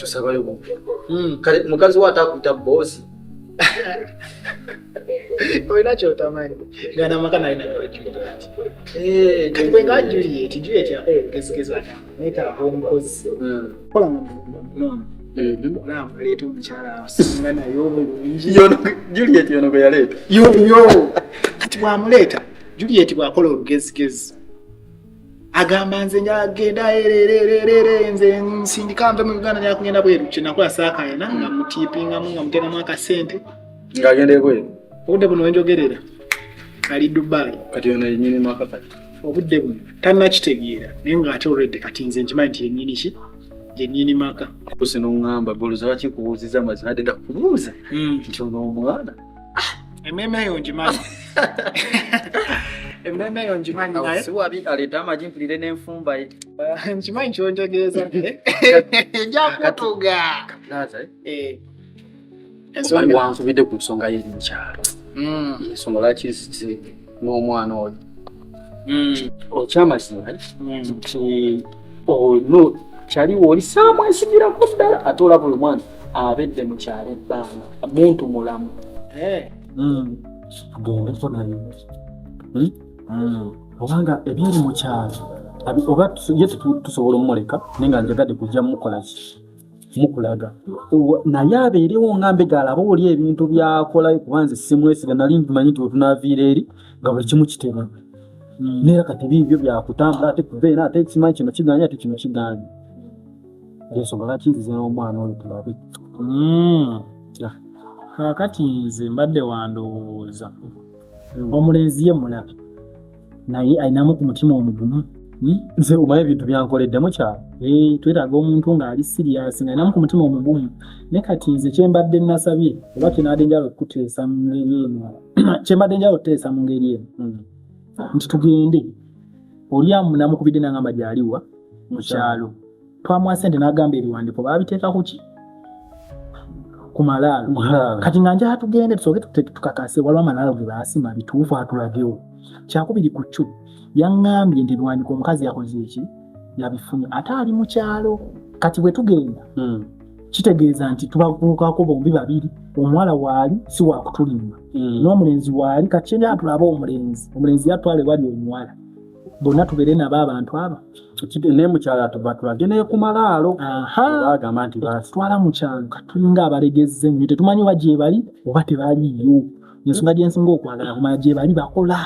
tusabayo mu kale mukazi wa atakuita boss Oina chotamani ngana makana ina Juliet kwenga Juliet ya kesikeza neta bongozi kola no na letu mchara ngana yobo yono Juliet yono ko yaleta yo kati bwamuleta Juliet bwakola obugezigezi agamba nze nyagenda ererererere nze nsindikamba mu Uganda nyakugenda bweru kina kwa saka yana nga mutipinga mu nga mutena mwaka sente ngagende kwe obudde buno wenjogerera ali Dubai kati yono yenyini mwaka kati obudde buno tanna kitegeera naye nga ate already kati nze nkimanyi nti yenyini ki yenyini maka kusino ngamba goluza baki kubuziza mazina denda kubuza nti ono omwana ememe yo njimanyi ememe yo njimanyi naye siwabi aleta amajimpulire n'enfumba ye nkimanyi kyonjogereza njakutuga naza ensonga wansubidde ku nsonga y'eri mukyalo ensonga lwaki ziti n'omwana oyo okyamazima nti ono kyaliwo oli saamwesigirako ddala ate olaba oyo mwana abedde mu kyalo ebbanga muntu mulamu gendeto nayo obanga ebyeri mu kyalo oba ye tusobola omuleka naye nga njagadde kujja mukolaki mukulaga naye abeerewo ngambe galaba oli ebintu byakola kubanze simwesiga nali mbimanyi nti wetunaaviira eri nga buli kimu kitera neera kati biibyo byakutambula ate kubeera ate kimanyi kino kiganya ate kino kiganya ensonga lwaki nzize n'omwana oyo tulabe kakati nze mbadde wandowooza omulenzi ye mulabe naye ayinamu ku mutima omugumu nze omanyi ebintu byankoledde mukyalo twetaaga omuntu ng'ali siriasi ng'ayinamu ku mutima omugumu ne kati nze kyembadde nasabye oba kyenaadde njala okuteesa mu ngeri eno kyembadde njala okuteesa mu ngeri eno nti tugende oli namukubidde n'agamba gy'aliwa mu kyalo twamuwa ssente n'agamba ebiwandiiko baabiteeka ku ki ku malaalo kati nga njala tugende tusooke tukakase waliwo amalaalo ge baasima bituufu atulagewo kyakubiri ku cyo yaŋŋambye nti ebiwandiiko omukazi yakoze eki yabifunye ate ali mu kyalo kati bwe tugenda kitegeeza nti tubakuukako bombi babiri omuwala waali si wakutulimba n'omulenzi waali kati kyenjala tulabe omulenzi yatwale wali omuwala bonna tubeere nabo abantu abo naye mukyalo tulageneyo ku malaalo bagamba nti twala mu kyalo katulinga abalegezze nnyo tetumanyi oba gye bali oba tebaliyo ensonga gyensinga okwagala kumanya gye bali bakola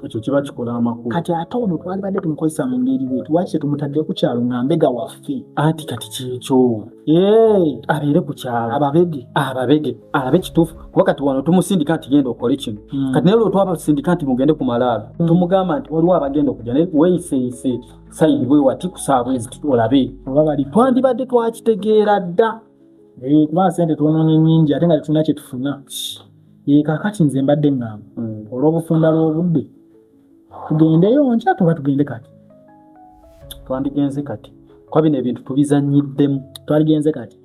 ekyo kiba kikola amakulu kati ate ono twalibadde tumukozesa mu ngeri wetu waki tetumutadde ku kyalo nga mbega waffe anti kati kyekyo abeere ku kyalo ababege alabe kituufu kuba kati wano tumusindika nti genda okole kino kati naye lwe twabasindika nti mugende ku malaalo tumugamba nti waliwo abagenda okujja naye weeyiseeyise sayidi bwe wati kusaabwezi olabe oba bali twandibadde twakitegeera dda kuba sente twonoonye nnyingi ate nga tetulina kye tufuna kaakati nze mbadde ngamba olw'obufunda lw'obudde tugendeyo nkya tuba tugende kati twandigenze kati kwa bino ebintu tubizanyiddemu twaligenze kati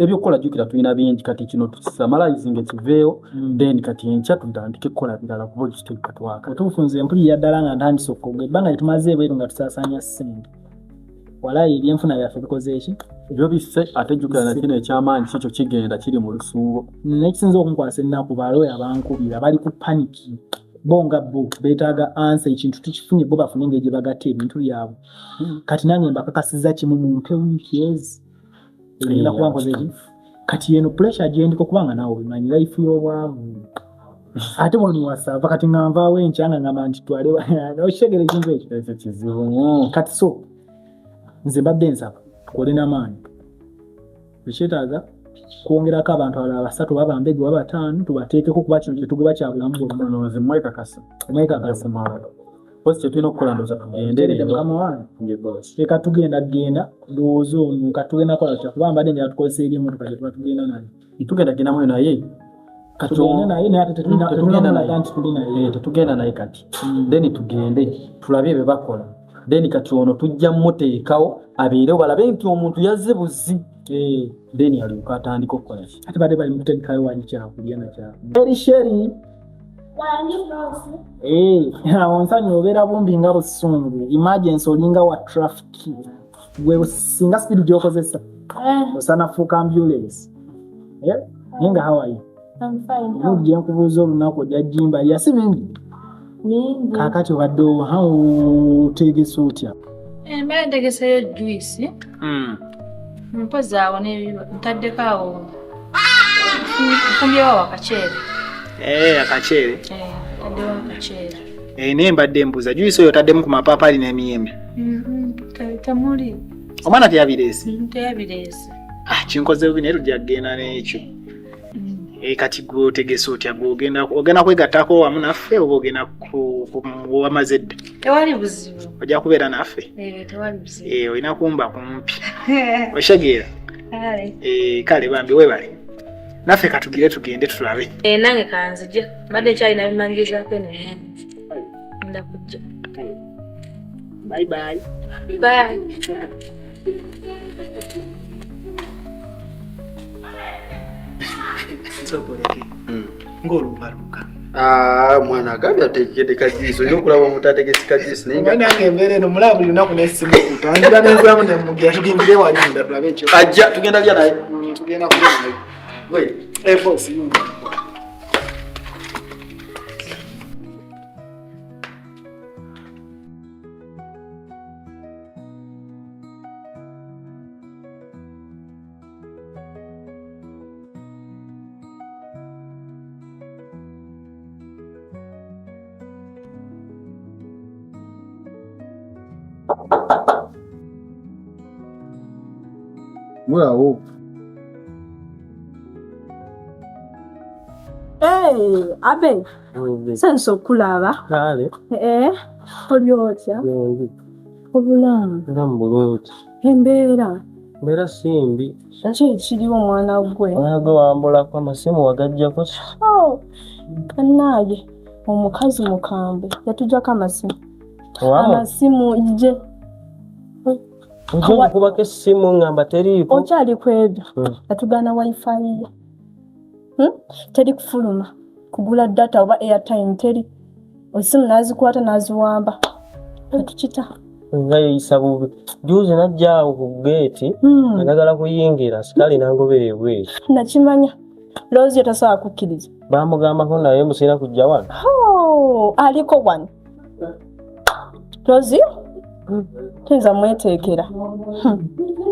ebyokukola jjukira tulina bingi kati kino tukisamalayizinga kiveewo then kati enkya tutandike kukola birala kuba okitegeka twaka otuufu nze mpulira ddala nga ntandise okugwa ebbanga lye tumaze ebweru nga tusaasaanya ssente walayi ebyenfuna byaffe bikoze eki ebyo bisse ate jjukira nakino ekyamaanyi kikyo kigenda kiri mu lusuubo nekisinza okunkwasa ennaku balooya bankubira bali ku paniki bo nga bo beetaaga ansa ekintu tukifunye bo bafune engeri gye bagatta ebintu byabwe kati nange mbakakasizza kimu mu mpe wiiki ezi egenda kuba nkoze eki kati eno pressure gyendiko kubanga naawe obimanyi life y'obwavu ate mweniwasava kati nga nvaawo enkya nga ngamba nti twale okitegeera ekintu ekyo kizibu kati so nze mbadde nsaba tukole n'amaanyi ekyetaaga kwongerako abantu abalala basatu oba bambege oba bataano tubateekeko kuba kino kyetugoba kya bulamu bwonna nze mwekakasa posi kyetulina okukola ndoza tugenderere mukama wange eka tugenda ndowooza ono katugenda kola tutya kuba mbadde njala tukozesa eri emmotoka kyetuba tugenda naye tugendagendamu naye tugende naye naye ate tetulinaga nti tuli naye tetugenda naye kati then tugende tulabe bye bakola then kati ono tujja mmuteekawo abeerewo balabe nti omuntu yazze buzzi then alyoka atandika okukola ki ate badde bali mutegekayo wanyi kyakulya nakyakulya eri sheri onsanya obeera bumbi nga busungu emergency olinga wa traffic gwe singa speed gyokozesa Osana fuka ambulance. Yeah? Ninga how are you? I'm fine. Nujja nkubuuza olunaku jajjimba yasi mingi. Mingi. Kakati wadde how tegese otya? Mbadde ntegeseyo juice. Mpozi awo ntaddeko awo. Nfumbyewo akaceere. Akaceere. Ntaddewo akaceere. Naye mbadde mbuuza juice oyo taddemu ku mapaapaali n'emiyembe. Temuli. Omwana teyabireese? Teyabireese. Kinkoze bubi naye tujja kugenda n'ekyo. Kati gw'otegese otya ogenda kwegattako wamu naffe oba ogenda wamaze dda? Tewali buzibu. Ojja kubeera naffe? Tewali buzibu. Olina kumba kumpi. Oshegeera? Kale bambi weebale. Naffe katugire tugende tulabe. Nange kanzija. Mbadde nkyalina bimangirizaako naye. Nda kujja. Bye bye. Bye. Ng'olubaluka. Mwana agambye ategekede kajiiso olina okulaba omuntu ategesi kajiiso naye nga nange embeera eno mulaba buli lunaku n'essimu kutangira n'enzaamu nemugira tugimbire wali nda tulabe ekyo. ajja tugenda lya naye Tugenda kulya naye. Efforts. mulawo Abe. Senso kulaba. Kale. Olyotya. Obulamu. Ngambulungi. Embeera. Mbeera simbi. Ki kiriwo omwana gwe? Omwana gwe wambulako amasimu wagajjako. Kannaye omukazi mukambwe yatujjako amasimu. Wamu. Amasimu ije. Njo kubako essimu ngamba teriiko. Okyali ku ebyo. Yatugana wifi ye. Teri kufuluma. Kugula data oba airtime teri. Osimu nazikwata naziwamba. Tukita. Nga yeyisa bubi. Juzi najja awo ku gate. Nagala kuyingira sikali nangobereye bwe. Nakimanya. Lozi tasobola kukkiriza. Bamugambako naye musina kujja wano. Aliko wano. Lozi? Tenza mweteekera.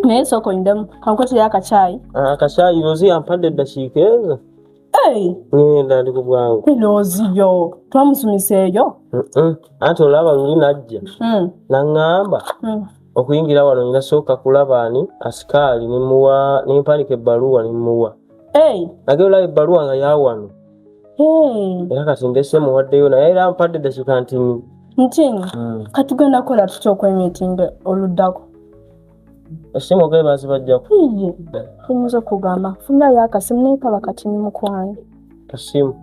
Naye soko ndemu. Kankoti y'akacaayi. Akacaayi Lozi yampadde eddakiika ezo. Ngenda ndi ku bwangu. Lozi yo. Twamusumiseeyo. Anti olaba luli najja. Naŋŋamba. Okuyingira wano nina sooka kulaba ani asikaali nimpanika ebbaluwa nimuwa. Nagera ebbaluwa nga yawano. Era kati ndese muwaddeyo naye era ampadde eddakiika ntini. Ntini? Katugenda kola tutya okwemitinga oluddako. Essimu ge bazibajjako. Tuyinza okugamba funirayo akasimu naye kaba kati ni mukwano. Kasimu?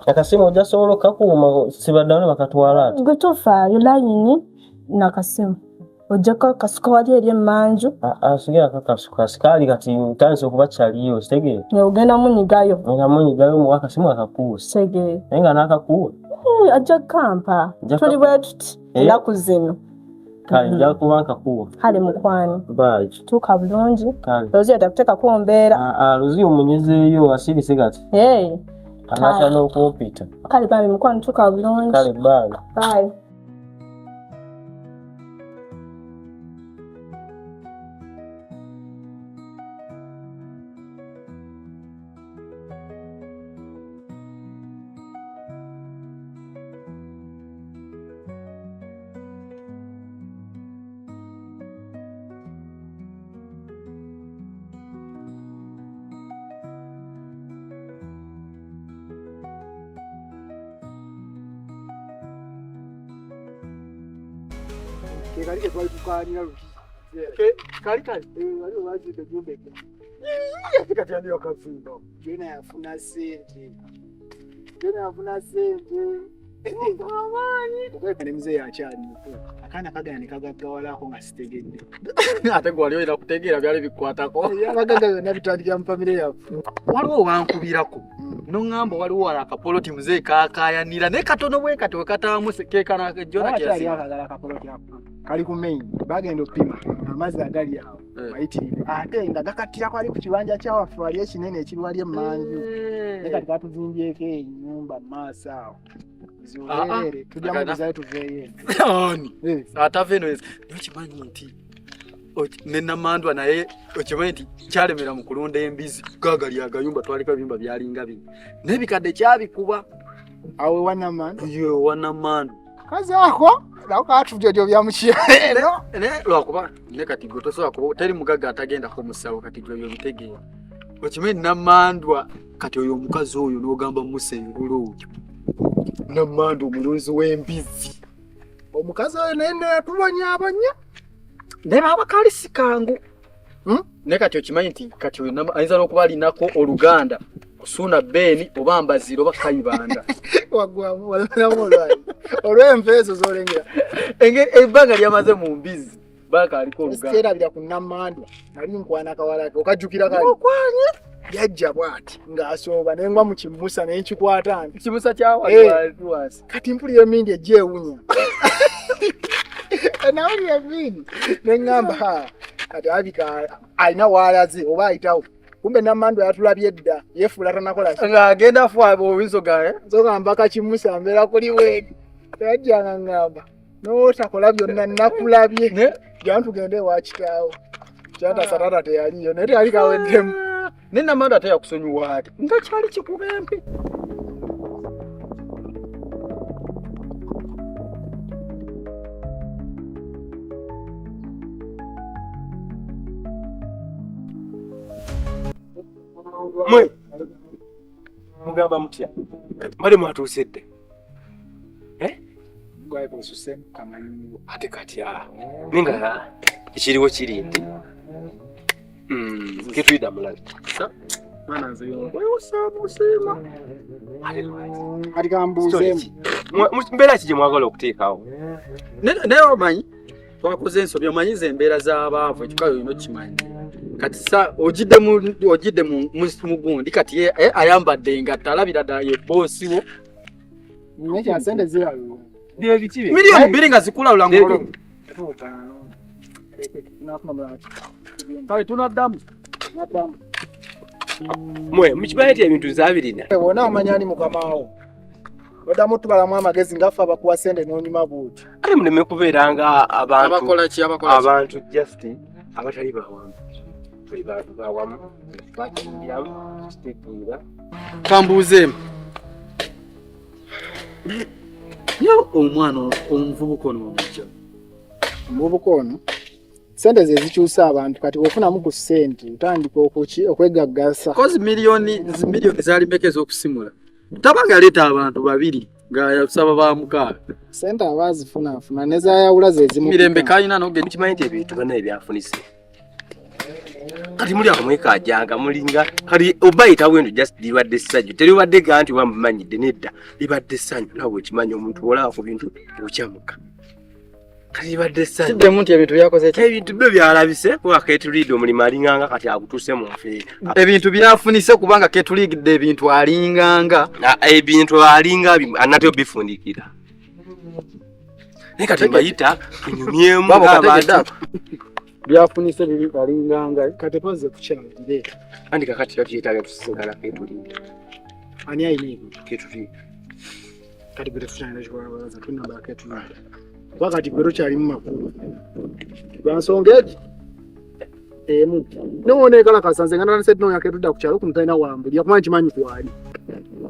Akasimu ojja sobola okakuuma sibaddawo ne bakatwala ati. Gwe tofaayo layini n'akasimu. Ojjako akasuka wali eri emmanju. Asigira akakasuka sikaali kati ntandise okuba kyaliyo kitegeera. Ogenda munyigayo. Nga munyigayo mu akasimu akakuwa. Kitegeera. Naye nga n'akakuwa. Ajja kampa. Tuli bwe tuti ennaku zino. Kale nja kuba nkakuwa. Kale mukwano. Bye. Tuuka bulungi. Kale. Lozi atakuteekako mbeera. Lozi omunyezeeyo asirise kati. Anatya n'okumpita. Kale bambi mukwano tuuka bulungi. Kale bye. Bye. Kali ke twali tukaanira luti. Kali wali wazidde jumbeke. Kati ani yakazimba. Jena yafuna sente. Ne mzee yakyali akaana kagana kagaggawalako nga sitegedde ate gwali oyina kutegeera byali bikwatako abagaga byonna bitandikira mu famire yaffe. waliwo wankubirako noŋŋamba waliwo wala akapoloti muzeeyi kaakayanira naye katono bwe kati wekataamu keekana jona kyali akagala akapoloti ako kali ku main bagenda oppima amazzi agali awo mayitirivu ate nga gakattirako ali ku kibanja kyawaffe wali ekinene ekiri wali emmanju naye kati katuzimbyeko ennyumba mu maaso awo ziwereere tujja mubuzayo tuveeyo ani atava eno nokimanyi nti nenamandwa naye okimanyi nti kyalemera mu kulunda embizi gagali agayumba twaliko ebiyumba byalinga bino n'ebikadde kyabikuba awo wanamandu yo wanamandu kazi ako nako katujjojo bya mukyere lwakuba ne kati gwe tosobola kuba teri mugagga atagendako musawo kati gwe bitegeera okimanyi namandwa kati oyo omukazi oyo n'ogamba musengula oyo namandwa omulunzi w'embizi omukazi oyo naye netubonyabonya naye abakali sikangu naye kati okimanyi nti kati oyo ayinza n'okuba alinako oluganda kusuuna beeni oba mbazira oba kayibanda wagwamu walanamu olw'enva ezo z'olengera ebbanga lyamaze mu mbizi bakaliko oluganda kyerabira ku namandwa nali nkwana kawalake okajjukira kali okwanye yajja bw'ati ng'asooba nengwa mu kimusa naye nkikwata nti kimusa kyawaliwasi kati mpulira emindi ejja ewunya nawulira emindi neŋŋamba kati abika alina w'alaze oba ayitawo kumbe namandwa yatulabye dda yefuula tanakola ng'agenda fwaba owizo gaye sogamba kakimusa mbeera kuli weedi yajjanga ŋŋamba n'otakola byonna nakulabye jana tugende ewa kitaawo kyantasa tata teyaliyo naye teyali kaweddemu naye namandwa ate yakusonyiwa ati nga kyali kikuba empi mwe mugamba mutya mbale mwatuusedde ate kati ninga ekiriwo kiri nti ketuyida mulabi mbeera ki gye mwagala okuteekawo naye omanyi twakoze ensobi omanyiza embeera z'abaavu ekikayo olina okimanyi kati sa ojidde mu gundi kati ye ayambadde engatta alabira ddala ye boosi wo miliyoni 2 nga zikulawula ngolo kale tunaddamu mwe mukimanyi nti ebintu nzabirina wona omanyani mukamawo oddamu tubalamu amagezi ngaffe abakuwa sente n'onyuma buuti ate muleme kubeera nga abantu just abatali bawamu tuli bantu bawamu bakiyiramu kitegeera kambuuzeemu yo omwana omuvubuka ono wamujja omuvubuka ono sente ze zikyusa abantu kati ofunamu ku sente otandika okwegaggasa kozi miliyoni zaali mbeka ez'okusimula tabanga aleeta abantu babiri nga yasaba ba mukaaga sente abaazifunafuna ne zayawula ze zimu mirembe kayina n'ogenda mukimanyi nti ebintu bana ebyafunise kati muli ako mwekajjanga mulinga kati oba yitawo ento just libadde essanyu teribadde ga nti wamumanyidde nedda libadde essanyu nawe wekimanyi omuntu olaba ku bintu okyamuka kati libadde essanyu kiddemu nti ebintu byakoze ebintu byo byalabise kuba ketuliidde omulimu alinganga kati agutuuse mu nfeera ebintu byafunise kubanga ketuliigidde ebintu alinganga ebintu alinga anatyo bifundikira naye kati mbayita tunyumyemu ng'abantu byafunise bibi alinganga kati poze kukyalire andi kakati tuyetaaga tusigala ketuliida ani ayina ketuliida kati gwe tetukyalina kikwabaza tunamba ketuliida kuba kati gwe tokyalimu makulu lwa nsonga egi emu nowoneekalakasa nze nga nanase tunoonya ketudda ku kyalo kuno talina wambulya kumanyi kimanyi kwali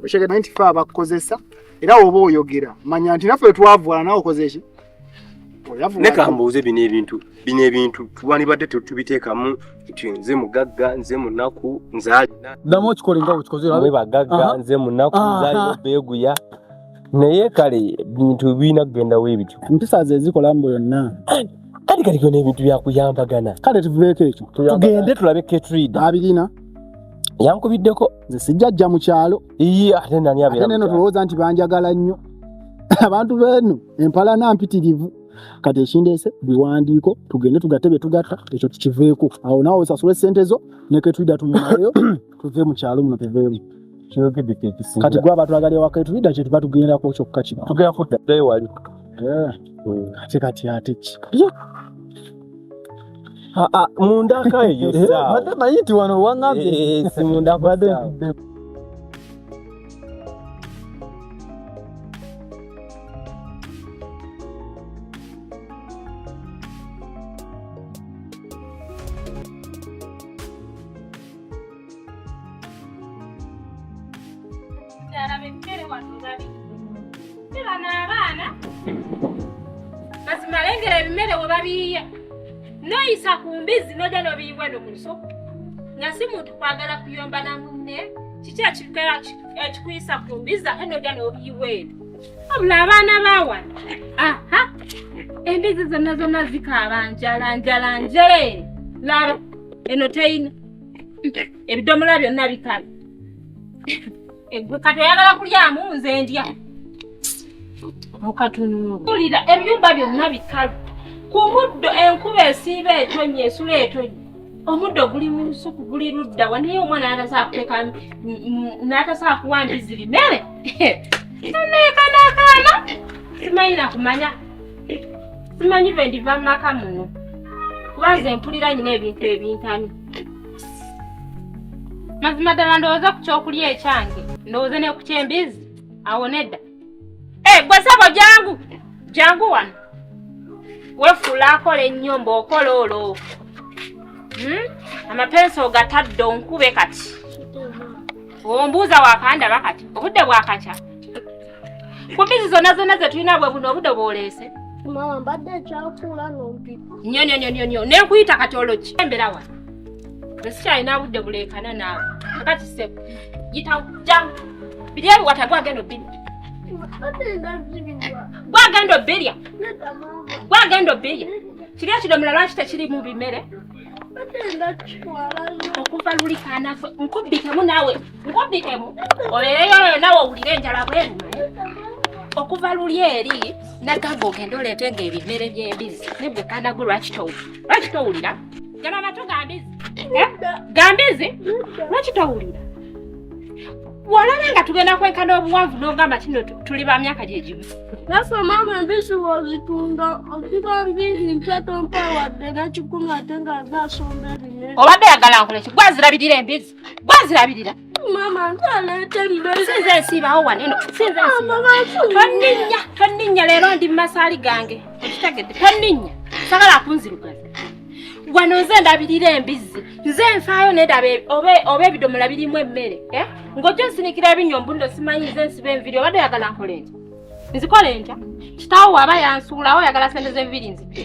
oshege 95 abakukozesa era oba oyogera manya nti naffe twavuwala nawe okoze eki ne kambuuze bino ebintu tuwanibadde tetubiteekamu nti nze mugagga nze munaku nzaalina ddamu okikole nga bwekikoze bagagga nze munaku nzaalina beeguya naye kale bintu birina kugenda weebityo empisa ze zikola mbu yonna kati kona ebintu byakuyambagana kale tuvuleeko ekyo tugende tulabe ketrida abirina yankubiddeko nze sijjajja mu kyalo ate nani ate neno tulowooza nti banjagala nnyo abantu benu empala nampitirivu kati ekindese biwandiiko tugende tugatebe tugatta ekyo tukiveeko awo naawe osasule ssente zo neketwida tunyumayo tuve mu kyalo muno tuveemu kati gwe abatwagala ewaka etwida kye tuba tugendako kyokka kino tugenda ddayo wali kati ate ki mundaka eyo sawa badde manyi nti wano waŋŋambye si mundaka badde Malengera ebimere we babiyiya noyisa ku mbizi noja nobiyiwa no mu lusuku nga si muntu kwagala kuyomba na munne kiki ekikuyisa ku mbizi ate noja nobiyiwa eno abula abaana bawana aha embizi zonna zikaaba njala laba eno teyina ebidomola byonna bikabe egwe kati oyagala kulyamu nze ndya Kukiwulira ebyumba byonna bikalu ku muddo enkuba esiiba etonnya esula etonnya omuddo guli mu lusuku guli ludda wa naye omwana n'atasobola kuwa mbizi bimere neekanaakaana simanyi nakumanya simanyi bwe ndiva mu maka muno kuba nze mpulira nyina ebintu ebintamye mazima ddala ndowooza ku kyokulya ekyange ndowooze ne ku kyembizi awo nedda gwe sabo jangu wano wefuula akola ennyombo okola olwo amapenso gatadde onkube kati ombuuza wakandaba kati obudde bwakakya ku mbizi zonna ze tulina bwe buno obudde bwoleese Mama mbadde ekyakuula n'ompita. Nnyo nenkuyita kati oloki embera wano esikyalina budde buleekana naawe kakati sseku yitawo jangu biri ebiwata gwagenda obbirya gwagenda obbirya kiri ekidomula lwaki tekiri mu bimere okuva luli kanafe nkubbikemu naawe nkubbikemu oleereyo nawe owulire enjala bweruma okuva luli eri nagamba ogenda oleetenga ebimere by'embizi nebwe kanagwe lwaki towulira gana amatu gambizi lwaki towulira walaba nga tugenda kwenkana obuwanvu n'ogamba kino tuli ba myaka gye gimu Nafe mama embisi wazitunda okiba mbizi mpyato mpa wadde nakikumi ate nga zasomba ebimere obadde yagala nkole ki gwazirabirira embizi gwazirabirira mama ntaleeta embisi sinze nsiibawo waneno sinze tonninnya leero ndi mu masaali gange okitegedde tonninnya sagala kunzirugaza wano nze ndabirira embizi nze nfaayo nedaba oba ebidomola birimu emmere ng'ojja nsinikira ebinyombo ndo simanyi nze nsiba enviri obadde oyagala nkole ntya nzikole ntya kitaawo aba yansuulawo oyagala sente z'enviri nzidde